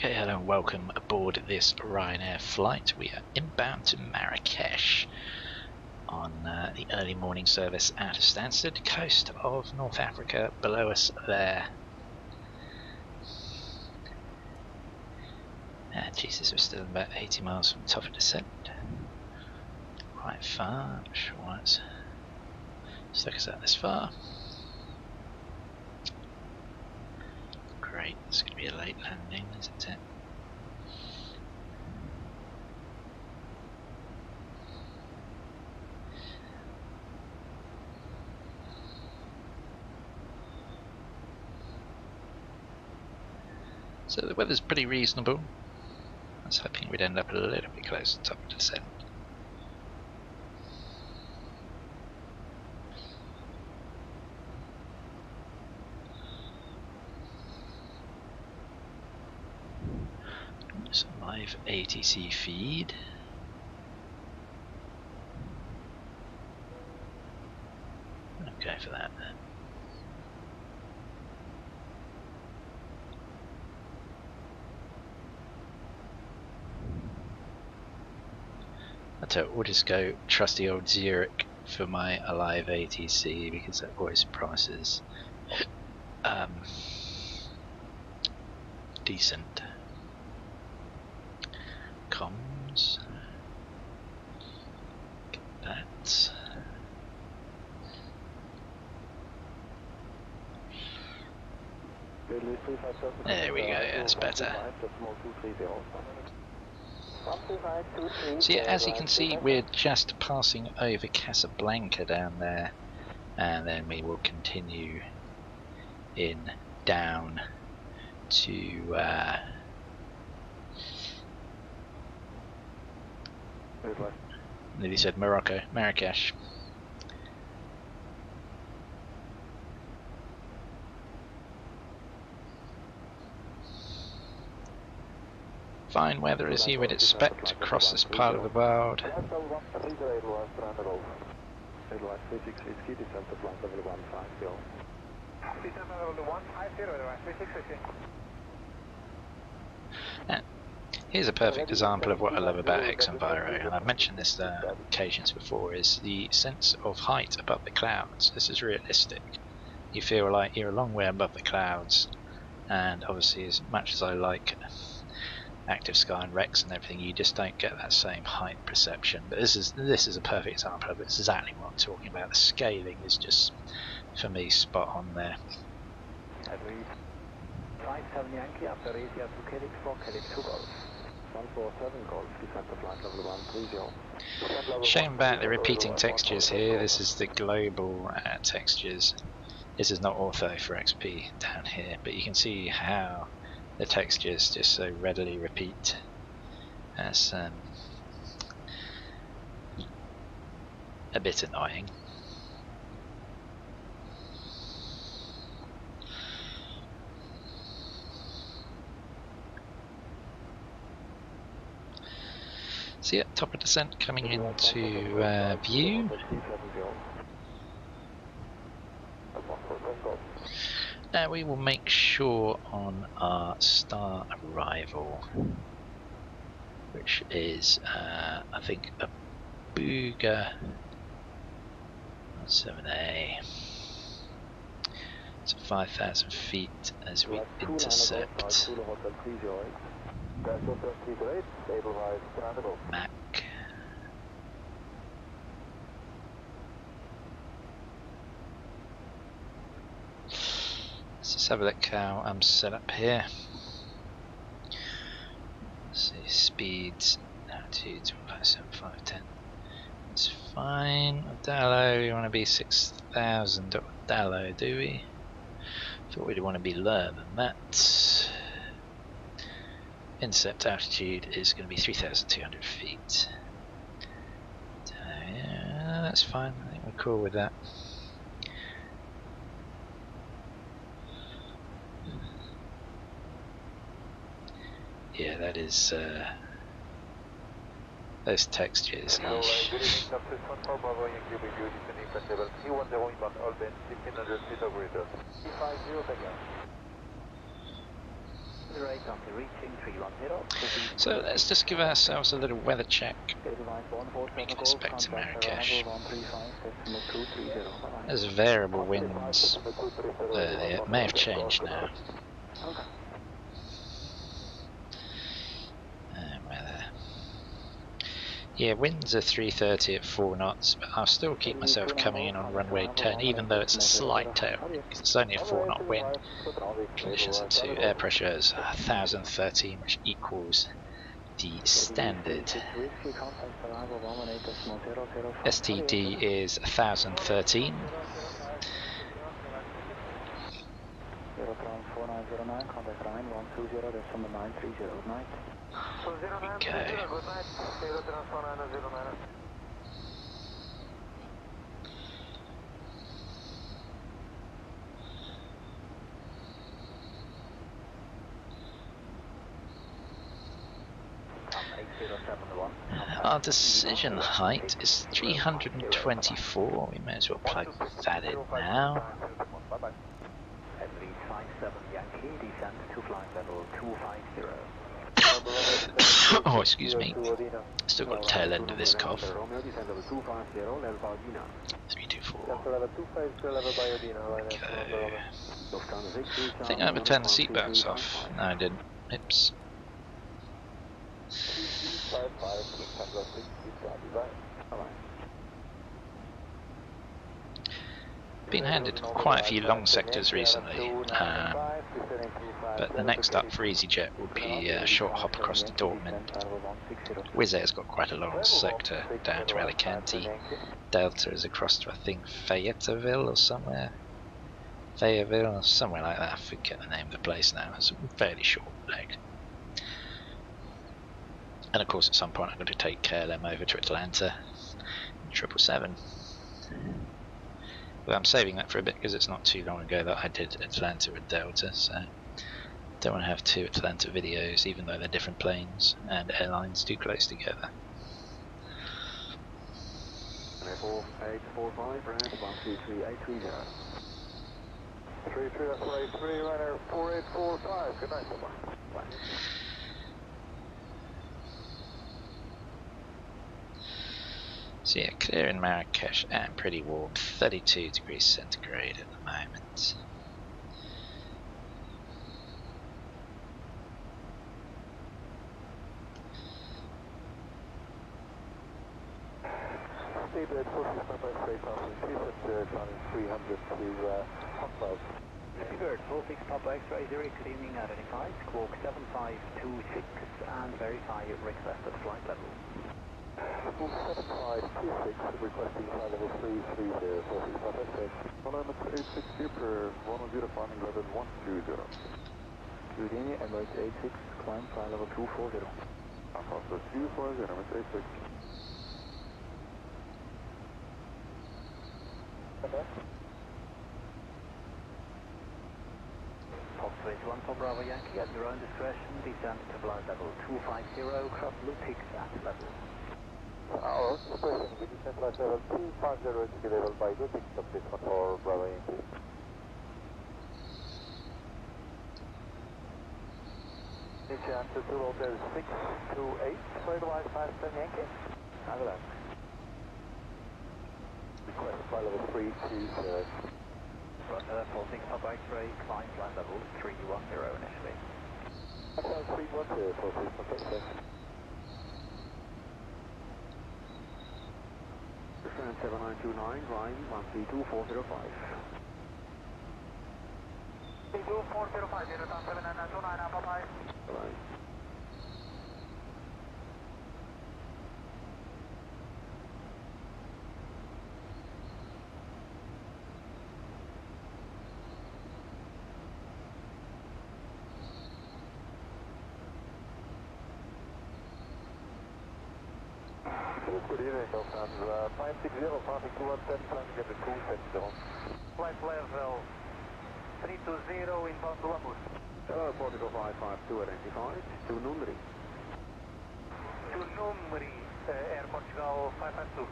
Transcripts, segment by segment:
Okay, hello and welcome aboard this Ryanair flight. We are inbound to Marrakesh on the early morning service out of Stansted, coast of North Africa, below us there. Jesus, we're still about 80 miles from top of descent. Quite far, I'm sure why it's stuck us out this far. Great, it's going to be a late landing, isn't it? So the weather's pretty reasonable. I was hoping we'd end up a little bit close to top of descent. Some live ATC feed. I'll go for that then. We'll just go trusty old Zurich for my alive ATC because that always promises decent comms. Get that. There we go, that's better. So yeah, as you can see, we're just passing over Casablanca down there, and then we will continue in down to nearly said Marrakesh. Fine weather as you would expect across this part of the world. Here's a perfect example of what I love about X-Enviro, and I've mentioned this occasions before, is the sense of height above the clouds. This is realistic. You feel like you're a long way above the clouds, and obviously as much as I like Active Sky and Rex and everything, you just don't get that same height perception. But this is a perfect example of it. It's exactly what I'm talking about. The scaling is just, for me, spot on there. Shame about the repeating textures here. This is the global textures. This is not ortho for XP down here, but you can see how the textures just so readily repeat. That's a bit annoying. So yeah, top of descent coming into view. Now we will make sure on our star arrival, which is I think a EVGA 7A. So 5,000 feet as we intercept Mac. Let's have a look how I'm set up here. Let's see, speeds, altitudes, 157,510. That's fine. Dallo, we want to be 6,000 at Dallo, do we? Thought we'd want to be lower than that. Intercept altitude is going to be 3,200 feet. So, yeah, that's fine. I think we're cool with that. Yeah, that is those textures. So let's just give ourselves a little weather check. We can expect to Marrakesh. There's variable winds. It may have changed now. Weather. Yeah, winds are 330 at 4 knots, but I'll still keep myself coming in on runway 10, even though it's a slight tail, because it's only a 4 knot wind. Conditions are 2, air pressure is 1013, which equals the standard. STD is 1013. Okay. Our decision height is 324. We may as well plug that in now. Oh, excuse me. Still got the tail end of this cough. 324. Okay. I think I ever turned the seatbelts off. No, I didn't. Oops. Been handed quite a few long sectors recently, but the next up for EasyJet will be a short hop across to Dortmund. Wizz Air's got quite a long sector down to Alicante. Delta is across to, I think, Fayetteville or somewhere. Fayetteville or somewhere like that. I forget the name of the place now. It's a fairly short leg. And of course at some point I'm going to take KLM over to Atlanta, 777. But I'm saving that for a bit because it's not too long ago that I did Atlanta with Delta, so don't want to have 2 Atlanta videos even though they're different planes and airlines too close together. 4845, Brad, 123830. 3383, Ryanair 4845, good night, bye-bye. So yeah, clear in Marrakesh and pretty warm, 32 degrees centigrade at the moment. Seabird 46 straight passing, climbing 300 to Hot Cloud. Seabird 46 Papa X-ray 0, good evening, identify, squawk 7526 and verify requested flight level. 7526 requesting flight level 330, 46 Papa X-ray. Kilometer 860 per 10 climbing level 120. Good evening, Emirates 86, climb flight level 240. Alpha 240, Emirates 86. Fox 21 for Bravo Yankee, at your own discretion, descend to flight level 250, cross Luton at level. Our discretion, we descend flight level 250 to level by Luton, subject for Bravo Yankee. Descend to 628, straightaway 510 Yankee. Have a look. Request flight level 320. Roger, 46 Papa X-ray, climb flight level 310 initially. Flight 310, 46 Papa X-ray. Descend 7929, climb 132405. 32405, 7929, bye-bye. Bye-bye. Good evening, Lufthansa. 560, passing 210, climbing at the 270. Flight level 320, inbound Columbus. 4552 identified, to Numri. To Numri, Air Portugal 552.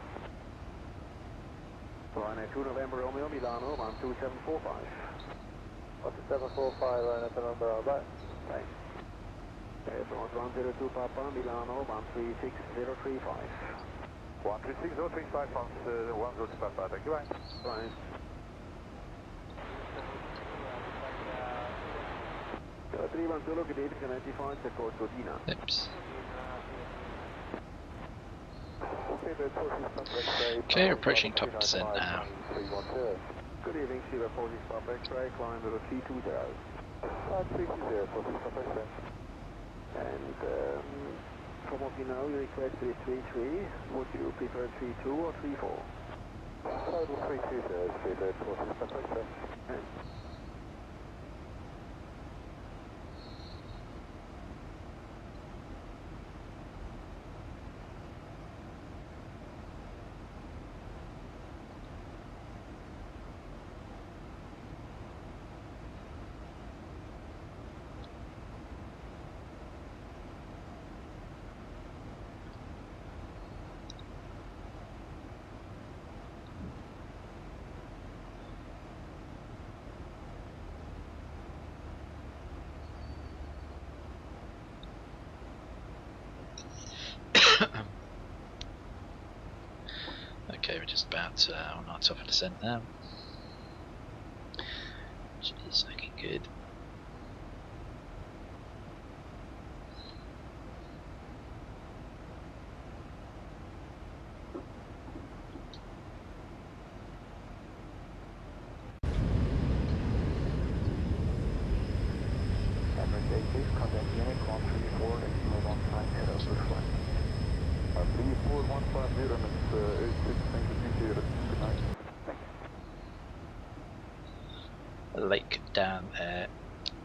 Ryanair 2 November Romeo Milano, 12745. 12745, Ryanair 2 November, bye. Thanks. Airport 102 Papa, Milano 136035. 136035 on 102 Papa, thank you, bye. Bye. Oops. Okay, approaching top of descent now. Good evening, Shiva 46 Papa X-ray, climb level 320. 320, 46 Papa X-ray. And from what you know, your request is 33. Would you prefer 32 or 34? Total 320, 46 Papa X-ray. Okay, we're just about on our top of descent now, which is looking good. Contact unit 134, decimal 150, good flight. 34150 and it's 86, thank you, good night. Thank The lake down there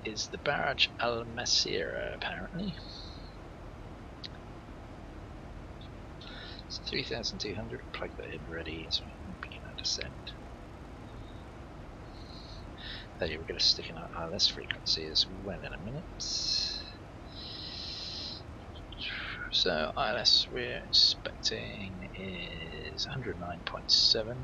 is the barrage Al Masira, apparently. It's 3,200, plug that in ready so we can begin our descent. We're going to stick in our ILS frequency as well in a minute. So ILS we're expecting is 109.7.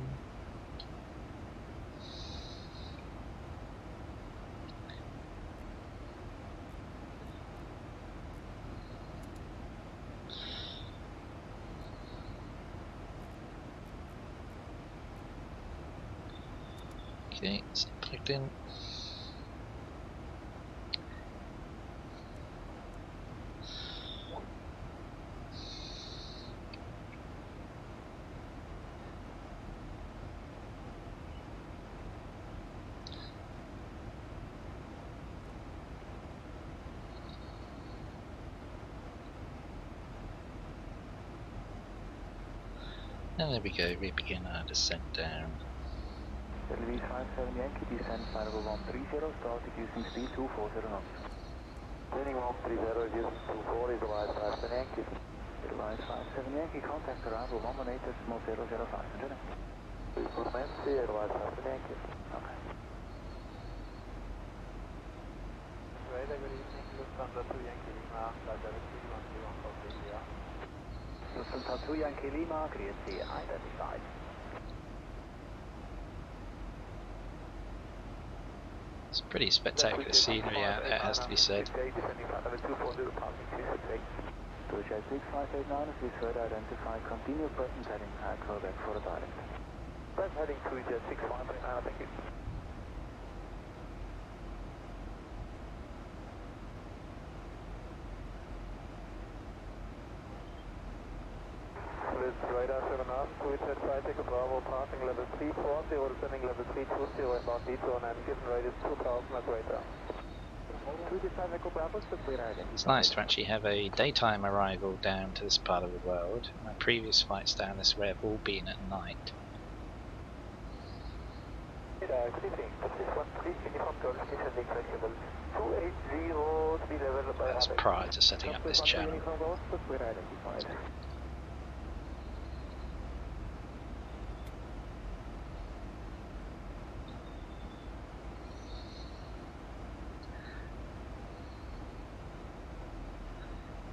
Okay, it's plugged in. And there we go, we begin our descent down. Louise 57 Yankee, descend flight level 130, start reducing speed 240 knots. Landing 130, reducing 240, Louise 57 Yankee. Louise 57 Yankee, contact arrival 118, decimal 005, engineer. Nancy, Louise 57 Yankee. Okay. Radar, good evening, Lufthansa 2 Yankee Lima, flight level 3121 for India. Lufthansa 2 Yankee Lima, clear C, identified. It's pretty spectacular scenery out there, has to be said. 26589, please further identify, continue present heading, Quebec for the direct. Present heading 26589, thank you. Radar 7 to set flight take a Bravo, passing level 340 or descending level 320 and not Luton and given radius 2000 or greater. It's nice to actually have a daytime arrival down to this part of the world. My previous flights down this way have all been at night. Good evening, this one please uniform to station level 280 That's prior to setting up this channel.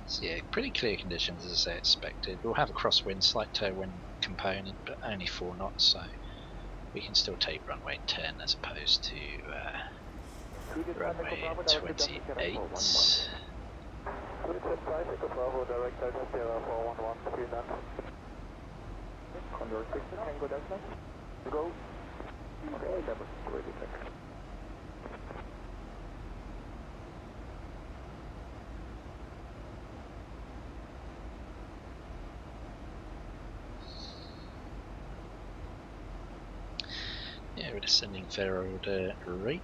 So yeah, pretty clear conditions as I say expected. We'll have a crosswind, slight tailwind component, but only 4 knots, so we can still take runway 10 as opposed to runway 28. Luton 5, Echo Bravo, direct Delta Sierra 411, clear done. Condor 6, Tango Delta. Go. Okay, that was ready, check. Yeah, we're descending fair order rate.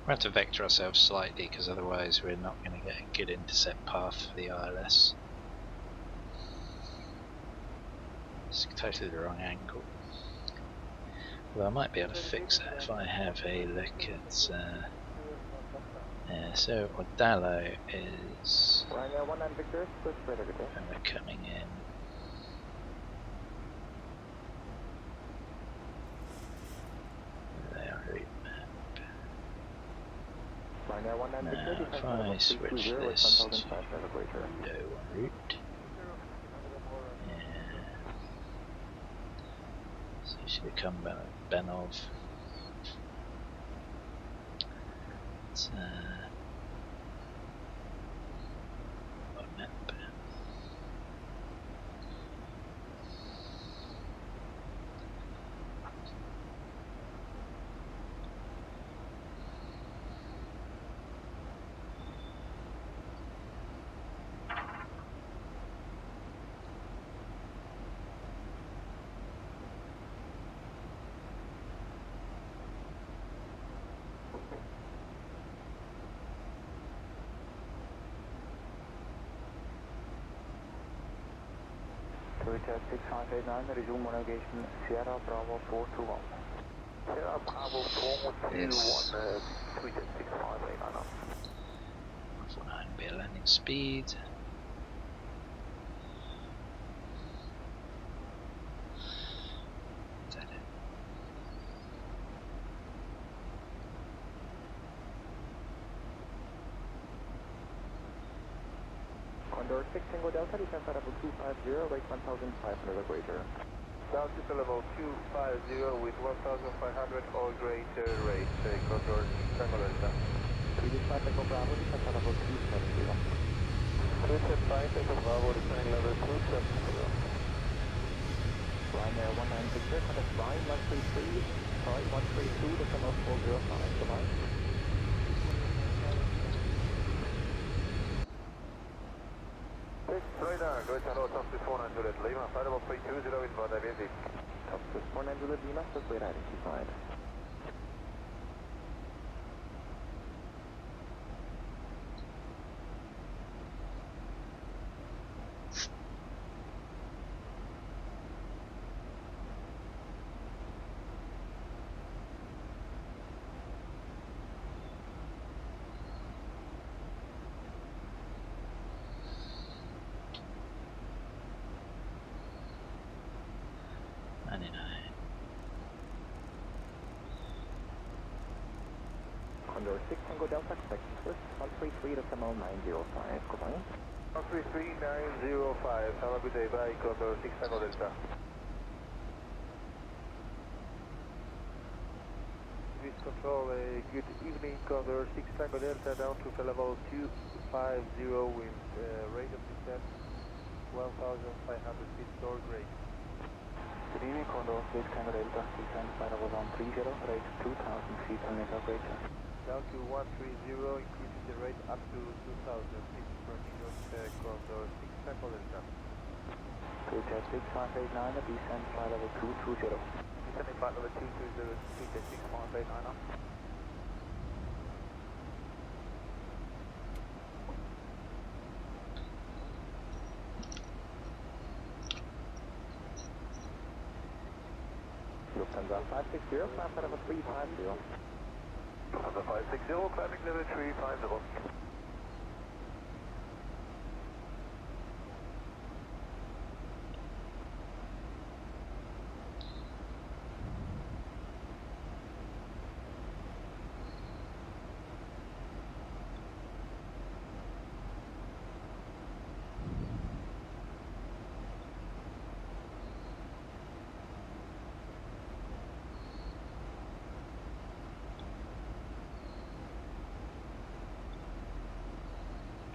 We'll have to vector ourselves slightly because otherwise we're not going to get a good intercept path for the ILS. It's totally the wrong angle. Well, I might be able to fix that if I have a look at. Yeah, so Odalo is. Ryanair 19 Victor, switch radar good day. And we're coming in. There, route map. Ryanair 19 Victor, Now, if I switch this to window route. So you should become Benov. It's what map? Toyota 6589, resume navigation Sierra Bravo 421. Sierra Bravo 421, Toyota 6589. 49 be a landing speed. Is that it? Condor 6 Tango Delta, descend to level 250, rate 1500 greater. Down to level 250 with 1500 or greater rate, Condor 6 Tango Delta. 35 Echo Bravo, descend to level 270. 35 Echo Bravo, descending level 270. Ryanair 19 Victor, contact Ryan 133, sorry, 132, decimal 405, goodbye. Radar, go to hello, top 400 Lima, flight level 320 inbound IVZ. Top 400 Lima, subway identified. Condor 6 Tango Delta, expect first 133 decimal 905, goodbye. 133905, have a good day, bye, Condor 6 Tango Delta. Please control, good evening, Condor 6 Tango Delta, down to level 250 with rate of descent 1500 feet door grade. Good evening, Condor 6 Tango Delta, descend by level 130, rate 2000 feet on mega greater. Down to 130, increasing the rate up to 2000 feet per minute, Condor 6 Tango Delta. Toyota 6589, descend by level 220. Descending flight level 220, Toyota 6589. Lufthansa 560, climb level 350. Lufthansa 560, climbing level 350.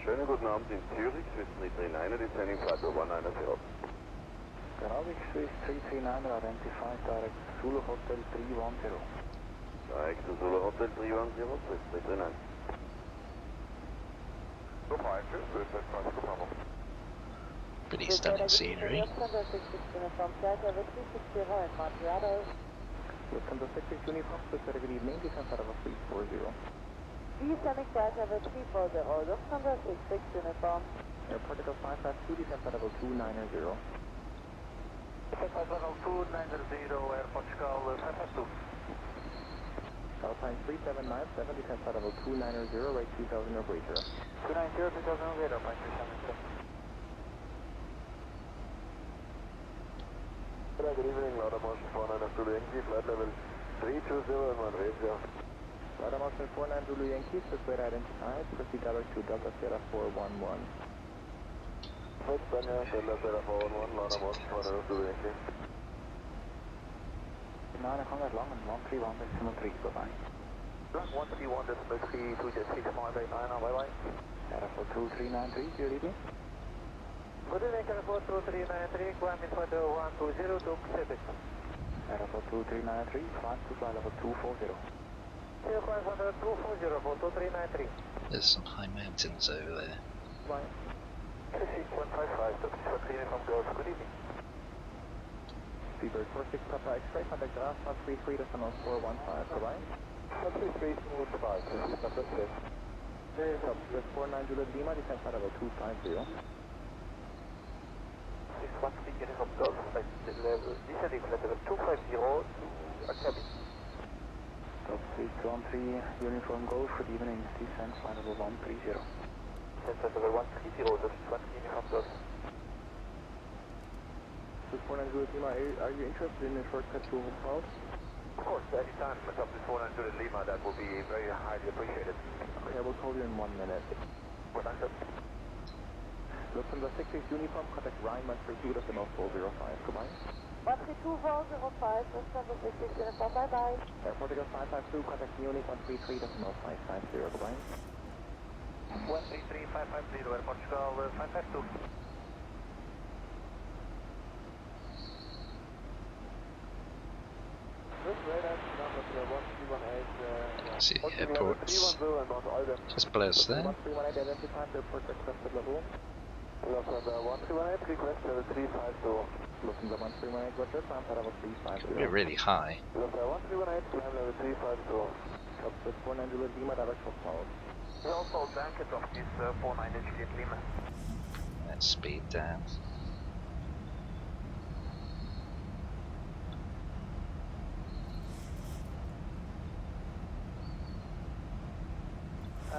Schönen guten Abend in Zürich, Swiss 339, descending flight 190. Gatwick, Swiss 339, identified direct Zulu Hotel 310. Direct to Zulu Hotel 310, Swiss 339. Go 5, Swiss 5, Pretty stunning scenery. Lufthansa 66 uniform, Swiss very good evening, descent out of 340. Descending flight level 340, Lufthansa 66 uniform. Airport Echo 552, descent out of 290. Descent level 290, airport call 552. Alpine 3797, descent out of 290, rate 2000 over 80. 290, 2000 over 80, Alpine 3797. Good evening, Lauda Motion 49 Zulu Yankee, flight level 320 in Malaysia. Lauda Motion 49 Zulu Yankee, Square identified, proceed direct to Delta Sierra 411. First Daniel, Delta Sierra 411, Lauda Motion 49 Zulu Yankee. 9 Conrad Long and 131.3, bye-bye. 131.3, 2Jet 6589, bye-bye. Airport 2393, good evening. Good evening, Airport 2393, climbing flight 120 to Pacific. Airport 2393, climb to flight level 240. Clear climb flight 240 for 2393. There's some high mountains over there. Bye. 155, to Pacific Uniform Girls, good evening. Seabird 46 Papa X-ray, contact Gras 133, decimal 415, goodbye. 133, smooth 5, this is number 6. Stop, Swiss 49 Juliet Lima, descent flight level 250. 613 Uniform Girls, descending flight level 250 to Kaby. Stop, 613 Uniform Golf, good evening, descent flight level 130. Descent flight level 130, to 613 Uniform Girls. Swiss 49 Juliet Lima, are you interested in a shortcut to House? Of course, anytime with up to 400 Lima, that will be very highly appreciated. Okay, I will call you in 1 minute. What I said. Lufthansa 66 uniform, contact Ryan 132, decimal 405, goodbye. 132-405, Lufthansa 66 uniform, bye-bye. Airport Echo 552, contact Munich 133, decimal 550, goodbye. 133, 550, airport call 552. See the airports just below us there. 1318 identified, airport requested level. Lufthansa 1318, request level 352. Lufthansa 1318, Roger, climb level 350. We're really high. Lufthansa 1318, climb level 352. Top Swiss 49 Juliet Lima, direct for South. We also blanket of this 49 Juliet Lima. Let's speed down.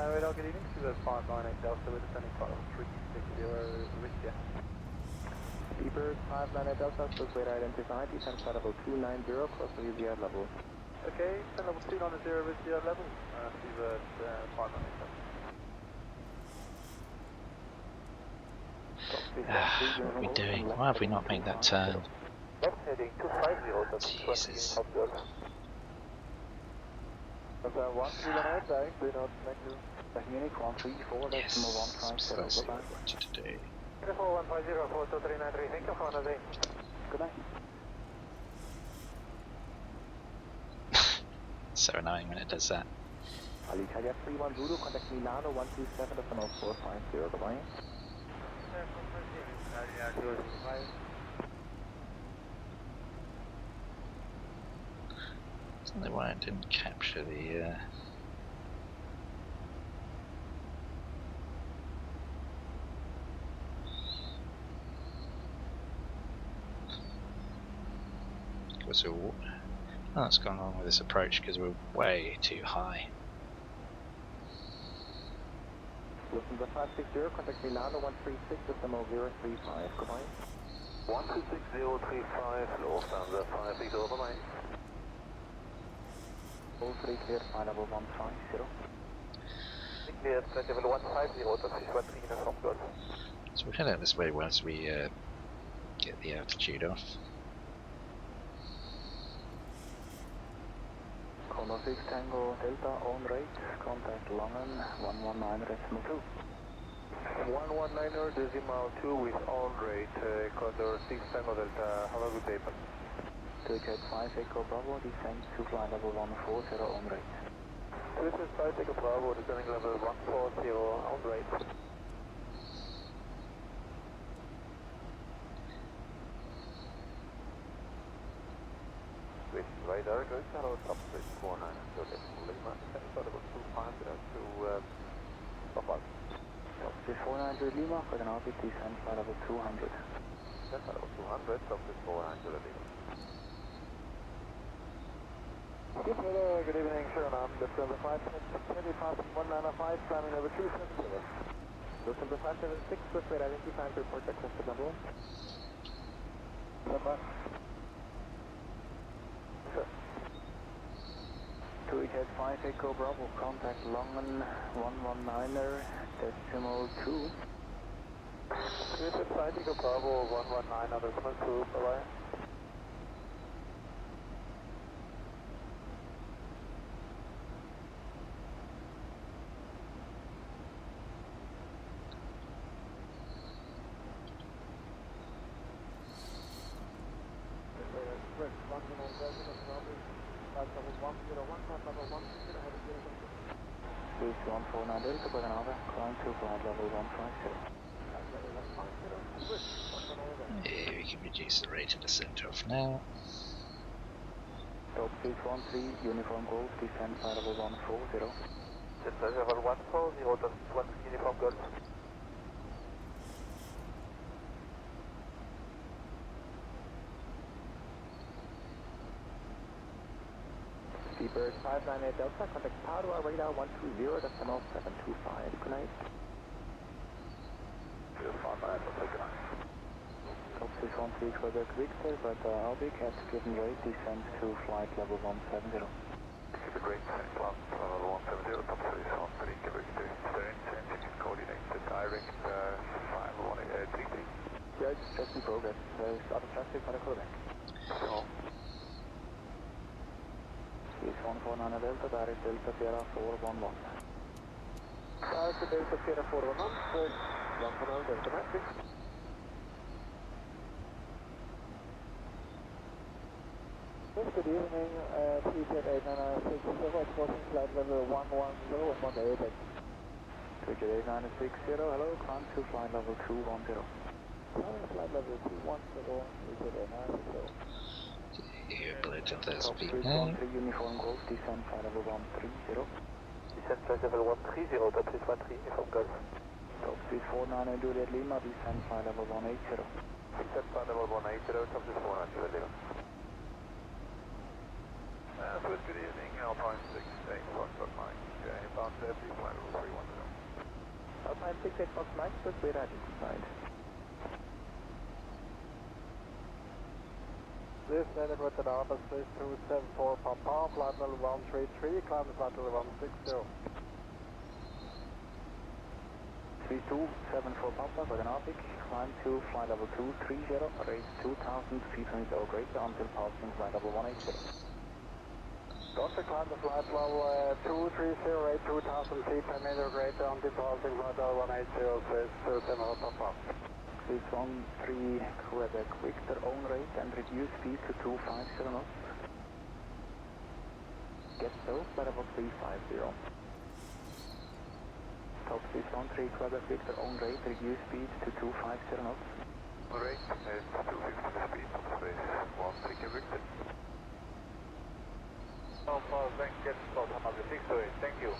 Radar, good evening, to 598 Delta with descending flight level 360 Russia. Seabird 598 Delta, Swiss radar identified, descent flight level 290, close to EVGA level. Okay, descent level 290 EVGA level, Seabird 598 Delta. What are we doing? Why have we not made that turn? Left heading 250, Jesus. That's 1318, direct, do not connect to. Munich 134, decimal Yes, 150, precisely goodbye. what I wanted to do. 4150, 42393, thank you for another day. Good night. So annoying when it does that. Alitalia 31 Zulu, contact Milano 127, decimal 450, goodbye. I don't know why I didn't capture the what's it? Oh, that's gone wrong with this approach because we're way too high. Lufthansa 560, contact Milano 136, decimal 035, goodbye. 136,035, Lufthansa 560, bye-bye. All three clear, flight level 150. Clear, flight level 150, to 613 Uniform Golf. So we'll head out this way once we get the altitude off. Kilo 6 Tango Delta on rate, contact Langen 119.2. 119er, decimal 2 with on rate, Condor 6 Tango Delta. Have a good day. 285 Echo Bravo, descend to flight level 140 on rate. 285 Echo Bravo, descending level 140 on rate. With radar, go hello, top switch 49, so let's Lima, descend flight level 25 to Papa. Top switch 49 Lima, for an orbit, descend flight level 200. Descend flight level 200, top switch 49 Lima. Hello, good evening, Suriname. December 525, climbing over 270. December 576, with rate identified, report requested number 1. Number. Sure. 285 Echo Bravo, contact Longan 119er, decimal 2. 285 Echo Bravo, 119, decimal 2, bye-bye. Bridge 149 Delta, Copenhagen, climb to flight level 150. Yeah, we can reduce the rate of descent off now. Top speed 13, uniform golf, descend flight level 140. Descend level 140, just 1 uniform golf. Seabird 598 Delta, contact Padua, radar 120, decimal 725, good night. 598, good night. Top 613 Quebec Victor, but Orbx has given rate, descend to flight level 170. Keep it great, climb level 170, top 613 Quebec Victor. Is there any chance you can coordinate the direct 51833? Yeah, it's just in progress. There's other traffic on the Quebec. So, Is 149 Delta, direct Delta Sierra 411. direct Delta Sierra 411, 149 Delta Matrix. Good evening, PCI-E 896, crossing flight level 110 and 188. PCI-E 960, hello, climb to flight level 210. Flight level 210, PCI-E 960. You uploaded that Top speed speed now. 13, uniform golf, descend flight level 130. Descend flight level 130, top speed 13, uniform golf. Top speed 49 Juliet Lima, descend flight level 180. Descend flight level 180, top speed 49 Juliet Lima. Good evening, Alpine 68, Foxtrot Mike, inbound please flight level 310. Alpine 68 Fox Mike, good way identified. This landed with an Airbus 3274 Papa, flight level 133, climb to flight level 160. 3274 Papa, with an Orbx, climb to flight level 230, rate 2000 feet per minute or greater until passing flight level 180. Doctor, climb to flight level 230, rate 2000 feet per minute or greater until passing flight level 180, 274 Papa. 613 Quebec Victor, own rate and reduce speed to 250 knots. Get so, flight level 350. Top 613 Quebec Victor, own rate, reduce speed to 250 knots. Rate is 250 speed, top space 13 Victor. Alpha, thank you, spot 628, thank you.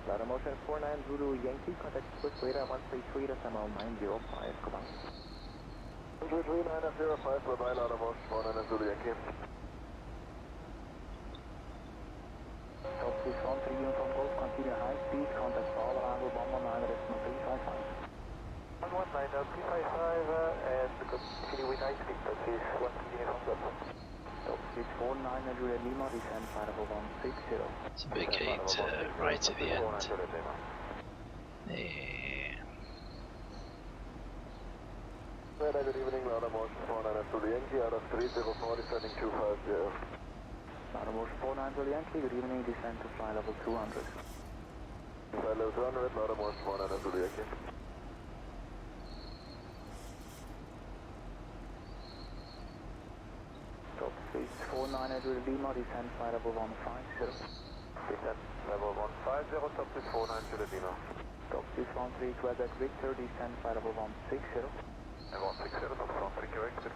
Ladder motion 49 Zulu Yankee, contact Swiss radar 133, decimal 905, goodbye. 133-905, bye-bye, ladder motion 49 Zulu Yankee. Top 613 uniform golf, continue high speed, contact Paul Angle 119, decimal 355. 119, 355, and continue with high speed, that is 1 uniform golf. Top 649 Juliet Lima, descend flight level 160. It's a big gate right at the end. Yeah. Good evening, ladder motion 49 Zulu Yankee, out of 304, descending 250. Ladder motion 49 Zulu Yankee, good evening, descend to flight level 200. Flight level 200, ladder motion 49 Zulu Yankee. 49 Lima, descend flight level 150. Descent level 150, top is 49 Lima. Top 613 Quebec Victor, descend flight level 160. And 160, top 13 Victor.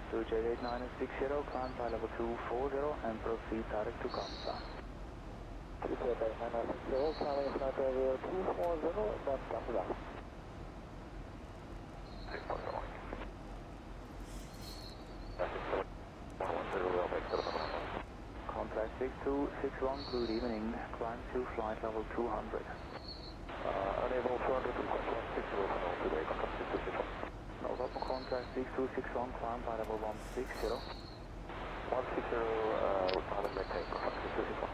To Jet 8960, climb flight level 240 and proceed direct to Kamsa. To Jet 8960, climbing flight level 240, that's Kamsa. Contact 6261, good evening, climb to flight level 200. Unable 200 to contact 601 today, contact 6261. No, open contact 6261, climb flight level 160. 160, pilot maintain, contact 6261.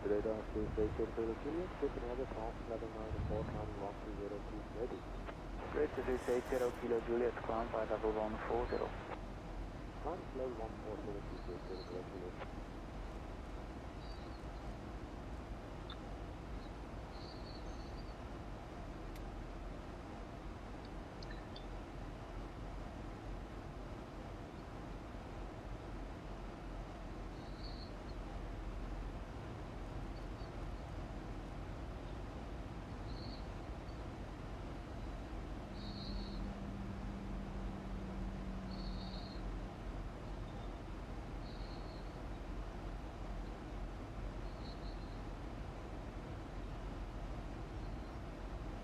Today, down to Seagate for the Juliet, taking another pass, level 94, climbing 130, ready. Great to see 80 Kilo Juliet, climb flight level 140. Climb level 140, Juliet.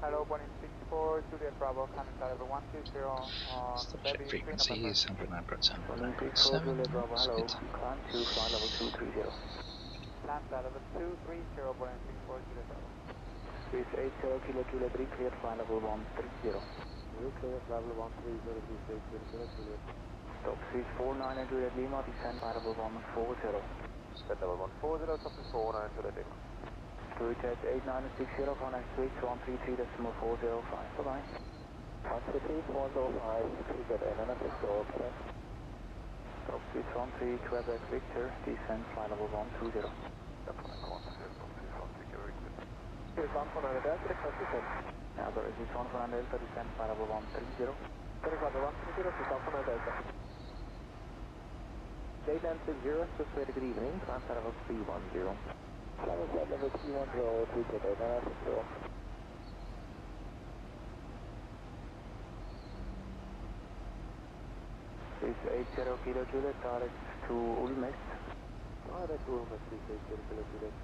Hello, Boeing 64, Juliet Bravo, coming flight level 120 on Stop Kaby, check frequencies, 109.7, Boeing 64, 109.7, Juliet Bravo, that's hello, good. climb to flight level 230. Climb flight level 230, Boeing 64, Juliet Bravo. Swiss 80 Kilo Juliet, cleared flight level 130. Clear level 130, Juliet. Top Swiss 49 Juliet Lima, descend flight level 140. Descent level 140, top is 49 Juliet Lima. Jet 8960, connect switch 133.405. Bye-bye. 133.405, Jet 8960, okay. Top switch 13 Quebec Victor, descend flight level 120. Here's 149 Delta, request descent. Yeah, there is 149 Delta, descend flight level 130. Correct, 130, this is 149 Delta. J-Land 60, just wait a good evening, climb flight level 310. Climb flight level 310, Jet 8960. Swiss 80 Kilo Juliet, direct to Ulmes. Direct to Ulmes, 80 Kilo Juliet.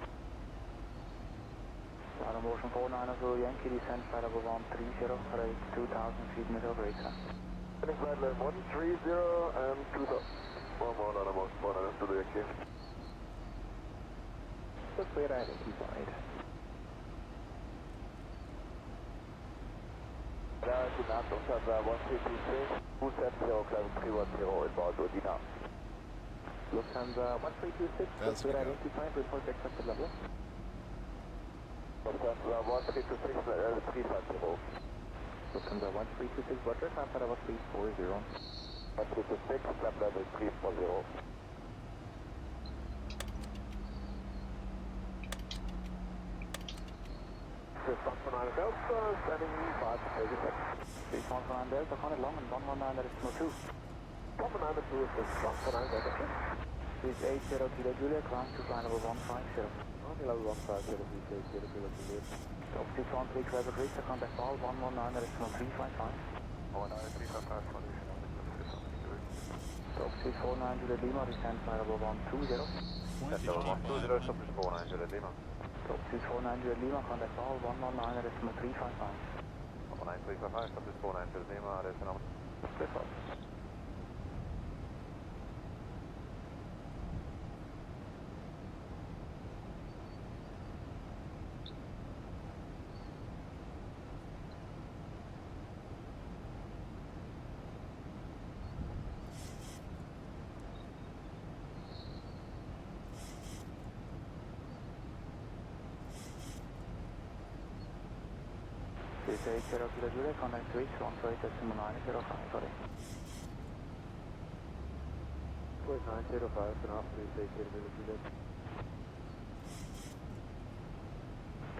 Final motion 490 Yankee, descend flight level 130, rate 2000 feet middle rate. Flight level 130 and 2000. One more on the motion 490 to the Yankee. Just wait identified. Good night, Lufthansa 1323, 270, climb 310, inbound Udina. Lufthansa 1326, just wait identified, report accepted level. Lufthansa 1326, 350. Lufthansa 1326, Roger, climb flight level 340. 1326, climb level 340. Swiss 149 Delta, standing 536. Swiss 149 Delta, connect long and 119.2. 192 is 149 Delta. Swiss 80 Kilo Juliet, climb to flight level 150. On level 150, Swiss 80 Kilo Juliet. Top 613 Quebec Victor, contact all 119.355. 19355, condition on the Swiss on the Top 649 Juliet Lima, descend flight level 120. level 120, stop is 49 Juliet Lima. Top 649 Juliet Lima, contact all 119.355. 19355, stop is 49 Juliet Lima, there's a number. Cliff up. Swiss 80 Kilo Juliet, contact switch 138.905, sorry. Swiss 905, and after Swiss 80 Kilo Juliet.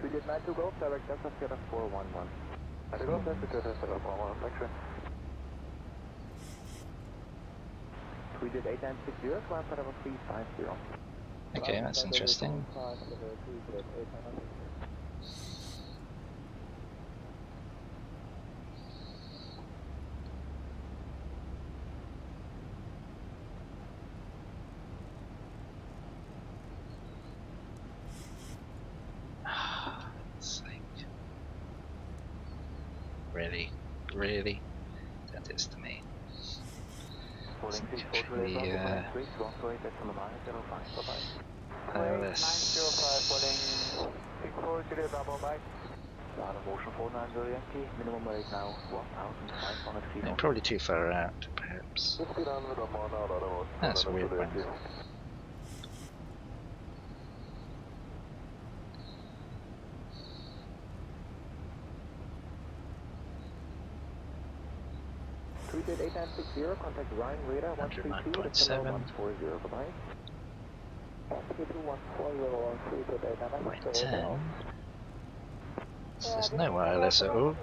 We did 9 to go, direct Delta Sierra 411. Had to go, Delta Sierra 411, thanks, sir. We did 8960, climb for level 350. Okay, that's interesting. Really? That is to me. Holding It's 640 actually, Bravo, 128 decimal 905, bye-bye. iOS. 905, holding 640 Bravo, bye. Start of motion 490 Yankee, minimum rate now 1,500 feet. They're probably too far out, perhaps. That's a weird one. We did 8960, contact Ryan Radar 132, 109.7. 140, bye-bye. 10. There's no wireless at all.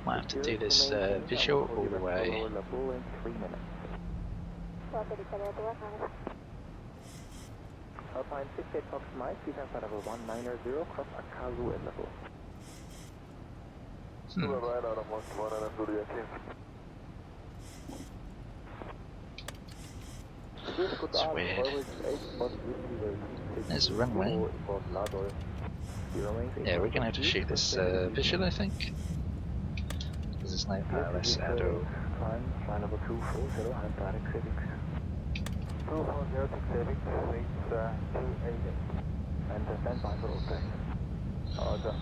Might have to do this visual all the way. Alpine 68 Fox Mike, descend for level 190, cross Akazu at level. It's weird. There's a runway. Yeah, we're gonna have to shoot this visual, I think. Because there's no wireless at all. Fly level 240, and direct civics. 240 Civic, reach 280. And stand by for rotation. Roger.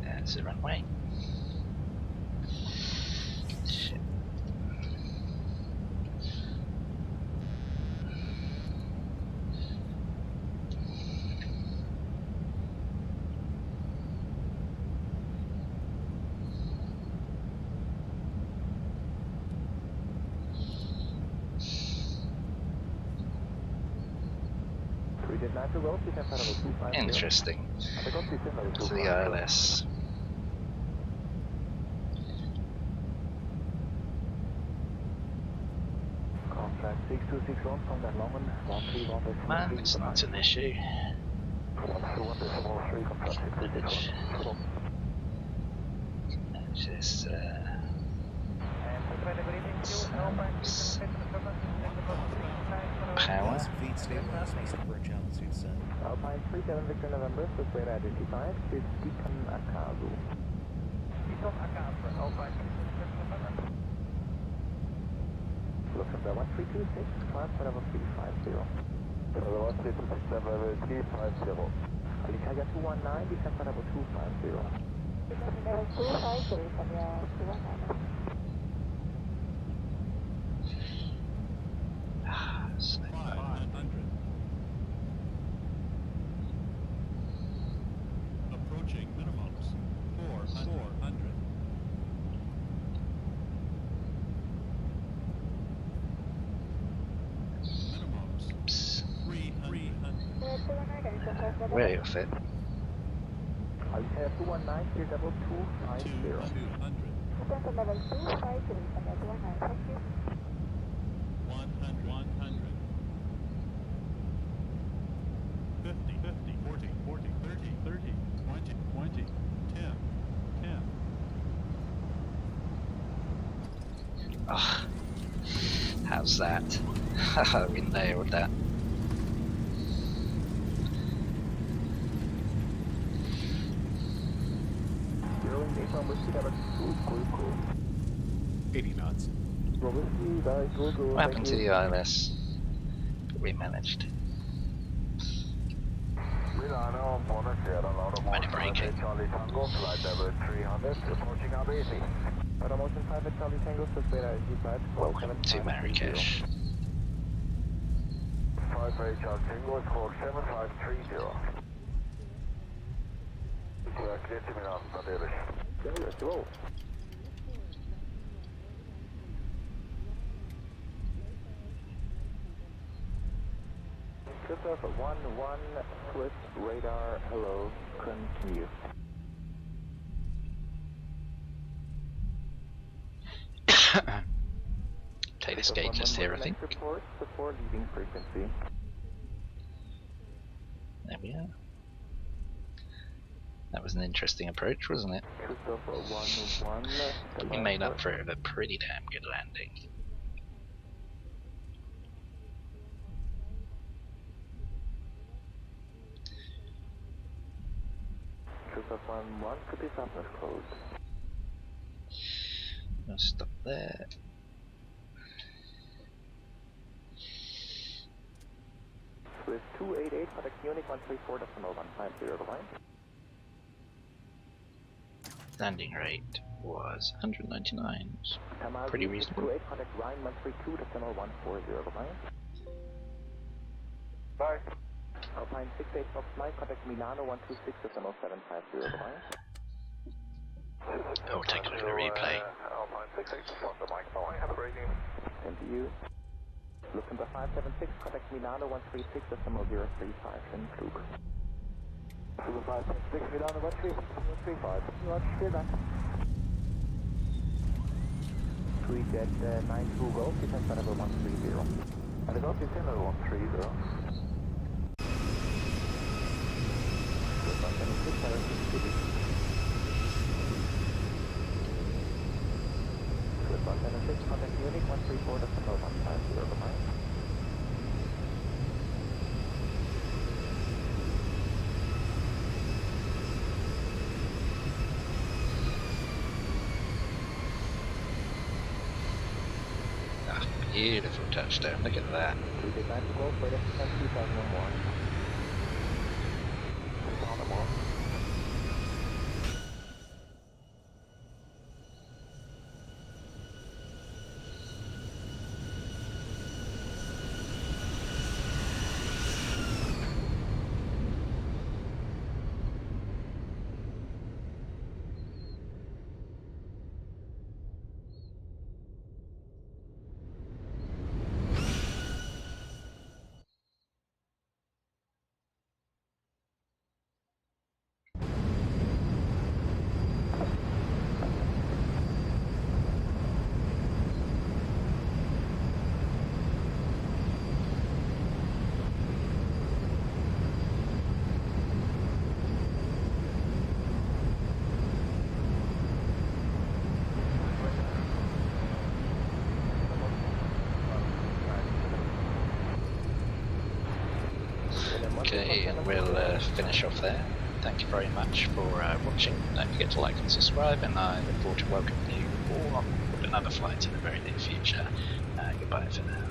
There's a runway. Shit. We did 9 to go, descend for level 250. Interesting. To the ILS. Contact 6261 from that Longman 131. Man, it's not an issue. Just power. Feed stabilization for a challenge suit set. Alpine 37 Victor November, Corsair identified, is Beacon Akazu. Beacon Akazu, Alpine 37 November. Lufthansa 1326, climb for level 350. Level 1326, level 350. Alitalia 219, descend for level 250. Level 250 from your 219. So 500. Approaching minimums. 400. Minimums. oops. 300. Way off it. Alitalia 219, clear level 250. 200. Descend to level 250 from your 219. Thank you. 100. 50, 40, 30, 20, 10. Ah, how's that? We nailed that. Zeroing base on whiskey, level 2, 80 knots. Whiskey, bye, go. What happened to the ILS? But we managed. Money breaking. Charlie Tango, flight level 300, approaching RBC. Automotion 5 at Charlie Tango, Corsair identified. Welcome to Marrakesh. 5 for HR Tango, squawk 7530. Clear to Milan, Tadeusz. Let's roll. Christopher 1-1, Swiss radar, hello, continue. Take this gate just here, I think. Report, support leading frequency. There we are. That was an interesting approach, wasn't it? Christopher 1-1. We made up for it with a pretty damn good landing. Christopher 1-1, could be softness closed. I'll stop there. Swiss 288, contact Munich 134.150 the line. Landing rate was 199. Pretty reasonable. 28, contact Rhine 132.140 the line. Bye. Alpine 68 Fox Mike, contact Milano 126.750 the line. Oh, take a look at the replay. Alpine 68, Fox Mike, bye. Have a great day. Same to you. Lufthansa 576, contact Milano 136.035 in Flug. Lufthansa 576, Milano 136.035. Vielen Dank. Tweet at 92 Golf, descent level 130. And the Golf descent level 130. Lufthansa 76, direction City. Lufthansa 76, contact Munich 134.150 the line. Beautiful touchdown, look at that. Tweet at 92 Golf, radar descent 2001. Okay, and we'll finish off there. Thank you very much for watching. Don't forget to like and subscribe, and I look forward to welcoming you all on another flight in the very near future. Goodbye for now.